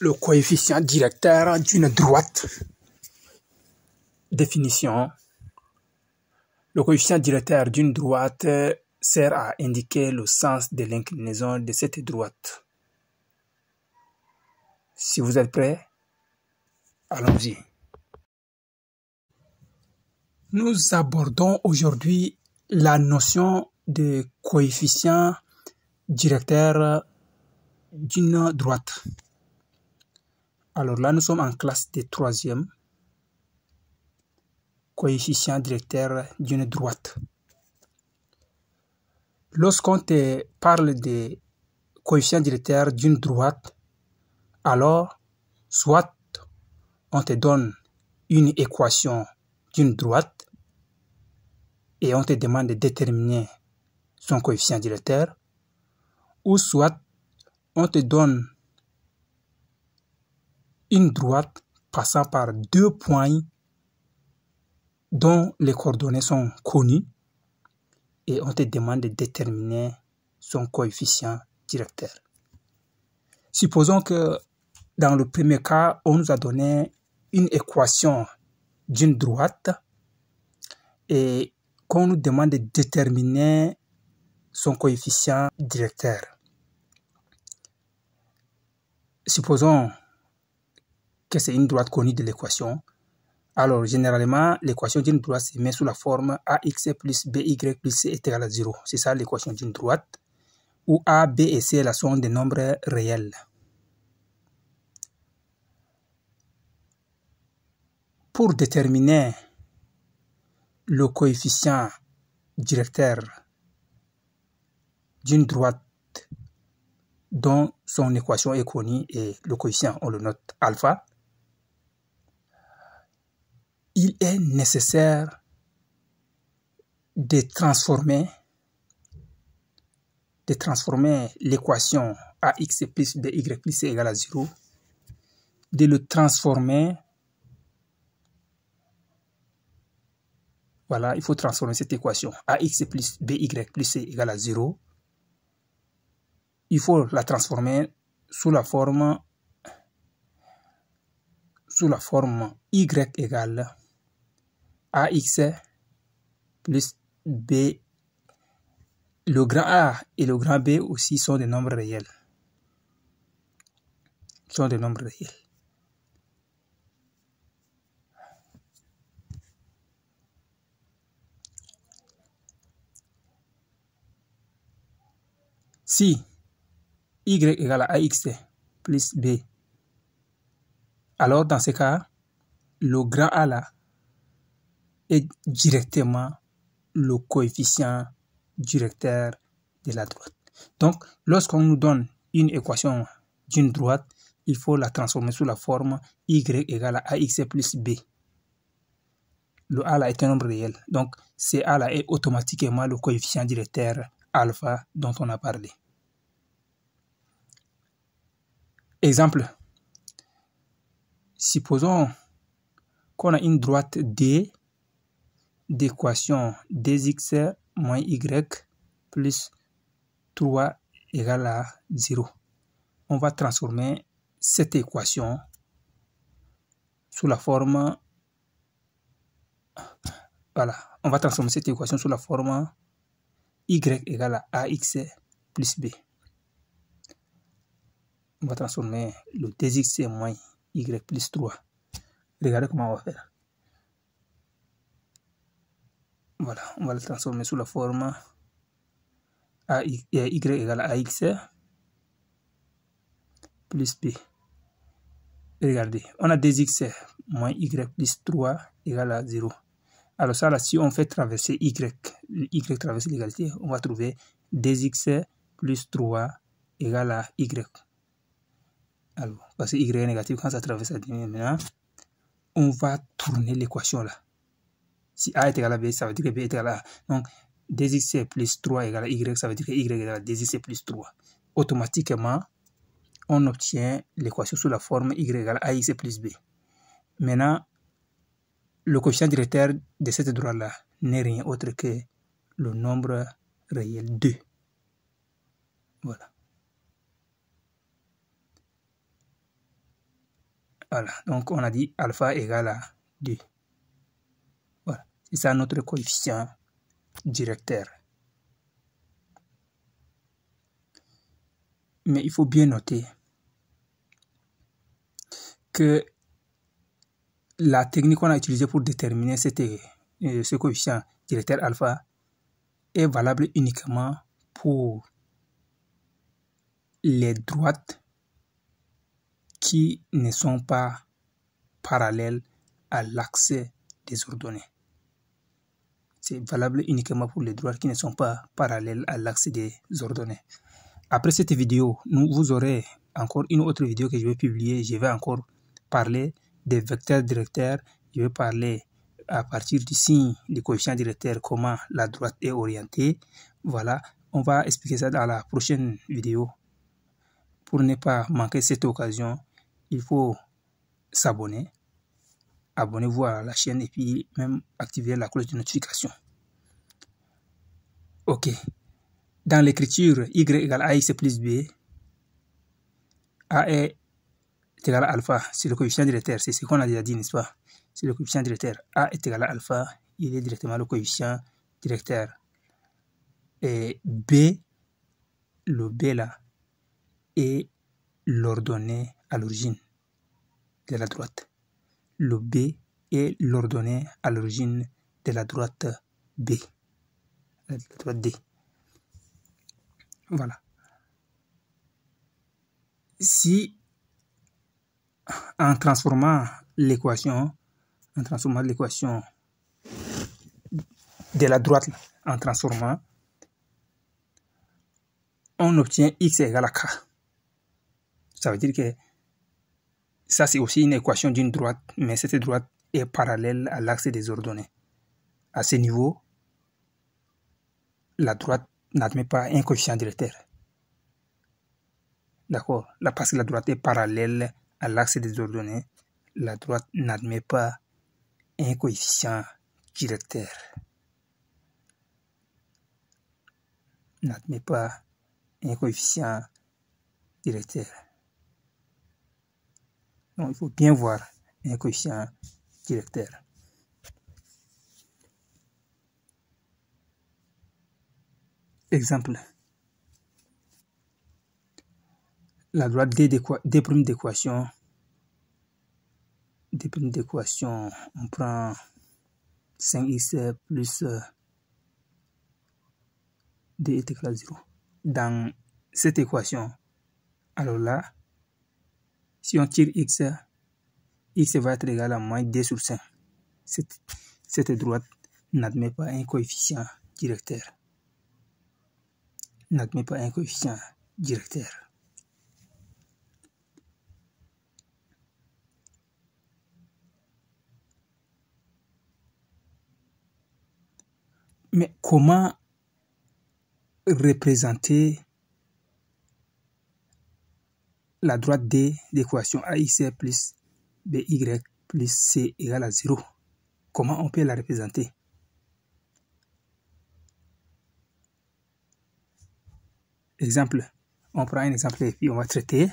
Le coefficient directeur d'une droite. Définition. Le coefficient directeur d'une droite sert à indiquer le sens de l'inclinaison de cette droite. Si vous êtes prêts, allons-y. Nous abordons aujourd'hui la notion de coefficient directeur d'une droite. Alors là, nous sommes en classe de troisième. Coefficient directeur d'une droite. Lorsqu'on te parle de coefficient directeur d'une droite, alors soit on te donne une équation d'une droite et on te demande de déterminer son coefficient directeur, ou soit on te donne une droite passant par deux points dont les coordonnées sont connues et on te demande de déterminer son coefficient directeur. Supposons que dans le premier cas, on nous a donné une équation d'une droite et qu'on nous demande de déterminer son coefficient directeur. Supposons que c'est une droite connue de l'équation. Alors, généralement, l'équation d'une droite se met sous la forme AX plus BY plus C est égal à 0. C'est ça l'équation d'une droite, où A, B et C est la somme des nombres réels. Pour déterminer le coefficient directeur d'une droite dont son équation est connue et le coefficient, on le note alpha, il est nécessaire de transformer l'équation AX plus BY plus C égale à 0, de le transformer, voilà, il faut transformer cette équation AX plus BY plus C égale à 0, il faut la transformer sous la forme Y égale AX plus B. Le grand A et le grand B aussi sont des nombres réels. Si Y égale à AX plus B, alors dans ce cas, le grand A là est directement le coefficient directeur de la droite. Donc, lorsqu'on nous donne une équation d'une droite, il faut la transformer sous la forme Y égale à AX plus B. Le A là est un nombre réel. Donc, ce A là est automatiquement le coefficient directeur alpha dont on a parlé. Exemple. Supposons qu'on a une droite D d'équation 2x moins y plus 3 égale à 0. On va transformer cette équation sous la forme, voilà, on va transformer cette équation sous la forme y égale à ax plus b. On va transformer le 2x moins y plus 3. Regardez comment on va faire. Voilà, on va le transformer sous la forme y égale à ax plus b. Regardez, on a 2x moins y plus 3 égale à 0. Alors ça, là, si on fait traverser y traverse l'égalité, on va trouver 2x plus 3 égale à y. Alors, parce que y est négatif, quand ça traverse la ligne, maintenant, on va tourner l'équation là. Si a est égal à b, ça veut dire que b est égal à a. Donc, 2x plus 3 égale à y, ça veut dire que y est égal à 2x plus 3. Automatiquement, on obtient l'équation sous la forme y égale à ax plus b. Maintenant, le coefficient directeur de cette droite-là n'est rien autre que le nombre réel 2. Voilà. Voilà, donc on a dit alpha égale à 2. Voilà, c'est ça notre coefficient directeur. Mais il faut bien noter que la technique qu'on a utilisée pour déterminer ce coefficient directeur alpha est valable uniquement pour les droites qui ne sont pas parallèles à l'axe des ordonnées. C'est valable uniquement pour les droites qui ne sont pas parallèles à l'axe des ordonnées. Après cette vidéo, vous aurez encore une autre vidéo que je vais publier. Je vais encore parler des vecteurs directeurs. Je vais parler à partir du signe du coefficient directeur comment la droite est orientée. Voilà, on va expliquer ça dans la prochaine vidéo. Pour ne pas manquer cette occasion, il faut s'abonner. Abonnez-vous à la chaîne et puis même activer la cloche de notification. Ok. Dans l'écriture y égale ax plus b, a est égal à alpha, c'est le coefficient directeur, c'est ce qu'on a déjà dit, n'est-ce pas? C'est le coefficient directeur. A est égal à alpha, il est directement le coefficient directeur. Et b, le b là, est l'ordonnée à l'origine de la droite. Le b est l'ordonnée à l'origine de la droite B. La droite D. Voilà. Si en transformant l'équation de la droite en transformant, on obtient x égale à k. Ça veut dire que ça c'est aussi une équation d'une droite, mais cette droite est parallèle à l'axe des ordonnées. À ce niveau, la droite n'admet pas un coefficient directeur. D'accord? Là, parce que la droite est parallèle à l'axe des ordonnées, la droite n'admet pas un coefficient directeur. N'admet pas un coefficient directeur. Donc, il faut bien voir un coefficient directeur. Exemple. La droite D d'équation, on prend 5x plus D est égal à 0. Dans cette équation, alors là, si on tire x va être égal à moins D sur 5. Cette droite n'admet pas un coefficient directeur. N'admet pas un coefficient directeur. Mais comment représenter la droite D d'équation AX plus BY plus C égale à 0? Comment on peut la représenter? Exemple, on prend un exemple et puis on va traiter.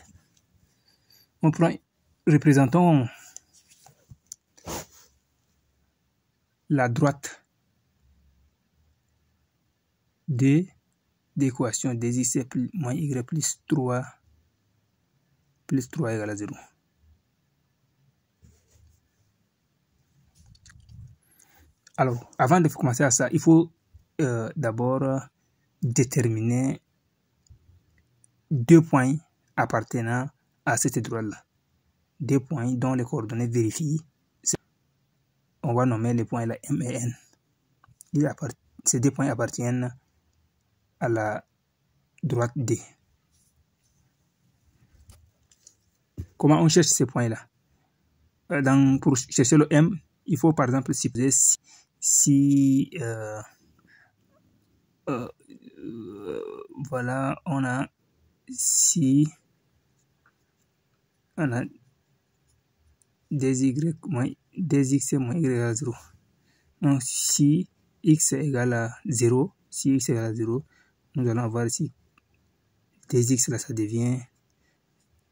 Représentons la droite D d'équation dx moins y plus 3 égale à 0. Alors, avant de commencer à ça, il faut d'abord déterminer deux points appartenant à cette droite-là. Deux points dont les coordonnées vérifient. On va nommer les points là M et N. Ces deux points appartiennent à la droite D. Comment on cherche ces points-là? Pour chercher le M, il faut par exemple supposer voilà, on a dx moins y égale à 0. Donc si x égale à 0, nous allons avoir ici dx là, ça devient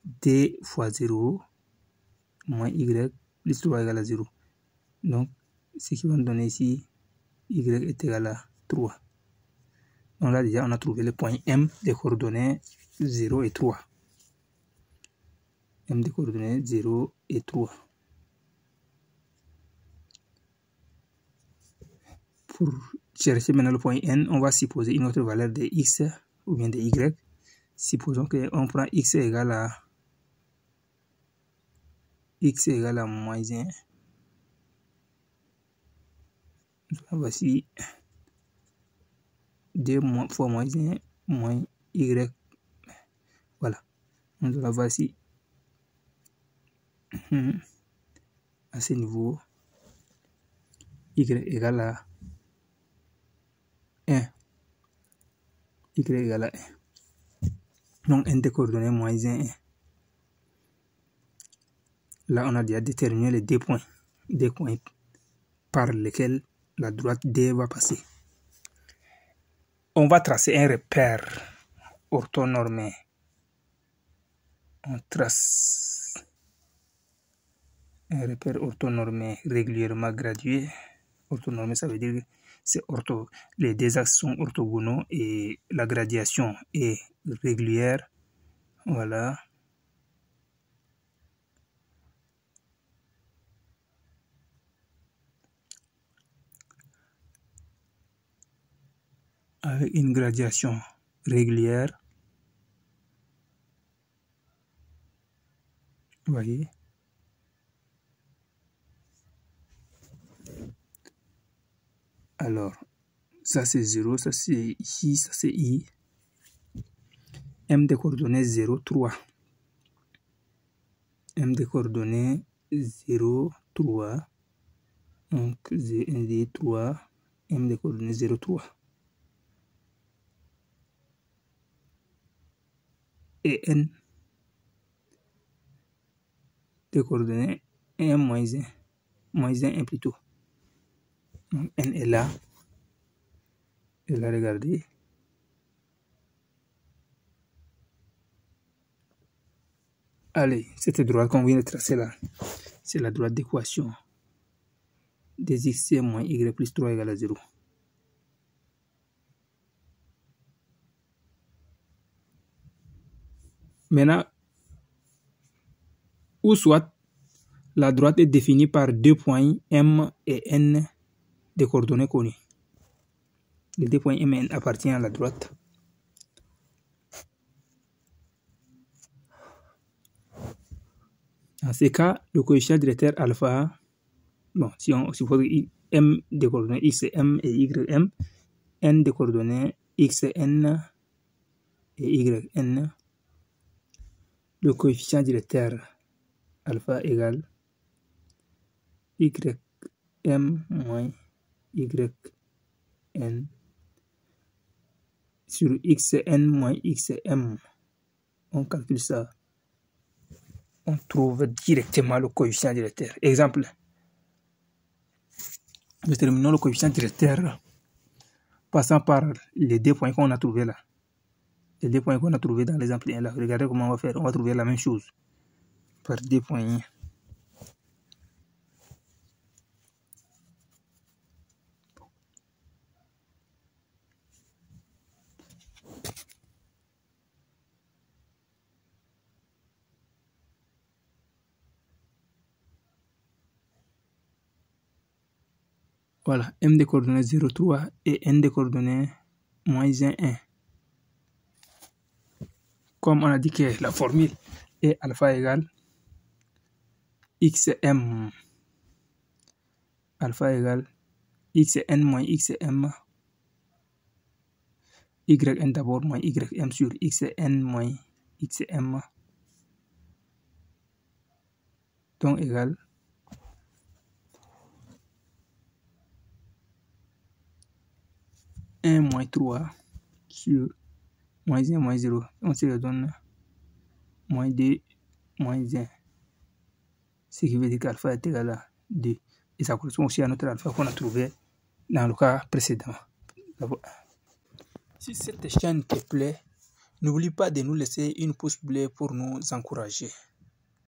d fois 0, moins y plus 3 égale à 0. Donc, ce qui va nous donner ici, y est égal à 3. Donc là, déjà, on a trouvé le point M des coordonnées 0 et 3. M des coordonnées 0 et 3. Pour chercher maintenant le point N, on va supposer une autre valeur de x ou bien de y. Supposons qu'on prend x égale à moins 1. Voici 2 fois moins 1 moins y. Voilà. Donc la voici à ce niveau. Y égale à 1. Y égale à 1. Donc n des coordonnées moins 1, 1. Là, on a déjà déterminé les deux points par lesquels la droite D va passer. On va tracer un repère orthonormé. On trace un repère orthonormé régulièrement gradué. Orthonormé, ça veut dire que c'est les deux axes sont orthogonaux et la gradation est régulière. Voilà. Avec une gradation régulière. Vous voyez. Alors, ça c'est 0, ça c'est I, ça c'est I. M des coordonnées 0, 3. M des coordonnées 0, 3. Donc, 1, 2, 3. M des coordonnées 0, 3. Et N des coordonnées 1, moins 1. Moins 1 plutôt. Donc, N est là. Et là, regardez. Allez, cette droite qu'on vient de tracer là, c'est la droite d'équation des x moins y plus 3 égale à 0. Maintenant, ou soit la droite est définie par deux points M et N des coordonnées connues. Les deux points M et N appartiennent à la droite. Dans ce cas, le coefficient directeur alpha, bon, si on suppose M des coordonnées x et m et ym, N des coordonnées x et n et yn, le coefficient directeur alpha égale ym moins yn sur xn moins xm. On calcule ça. On trouve directement le coefficient directeur. Exemple, déterminons le coefficient directeur passant par les deux points qu'on a trouvés là. Les deux points qu'on a trouvés dans l'exemple 1 là. Regardez comment on va faire. On va trouver la même chose par deux points. Voilà, M des coordonnées 0, 3 et N des coordonnées moins 1, 1. Comme on a dit que la formule est alpha égale xm. Alpha égale xn moins xm. Yn d'abord moins ym sur xn moins xm. Donc égale moins 3 sur moins 1 moins 0. On se donne moins 2 moins 1. Ce qui veut dire qu'alpha est égal à 2. Et ça correspond aussi à notre alpha qu'on a trouvé dans le cas précédent. Si cette chaîne te plaît, n'oublie pas de nous laisser une pouce bleu pour nous encourager.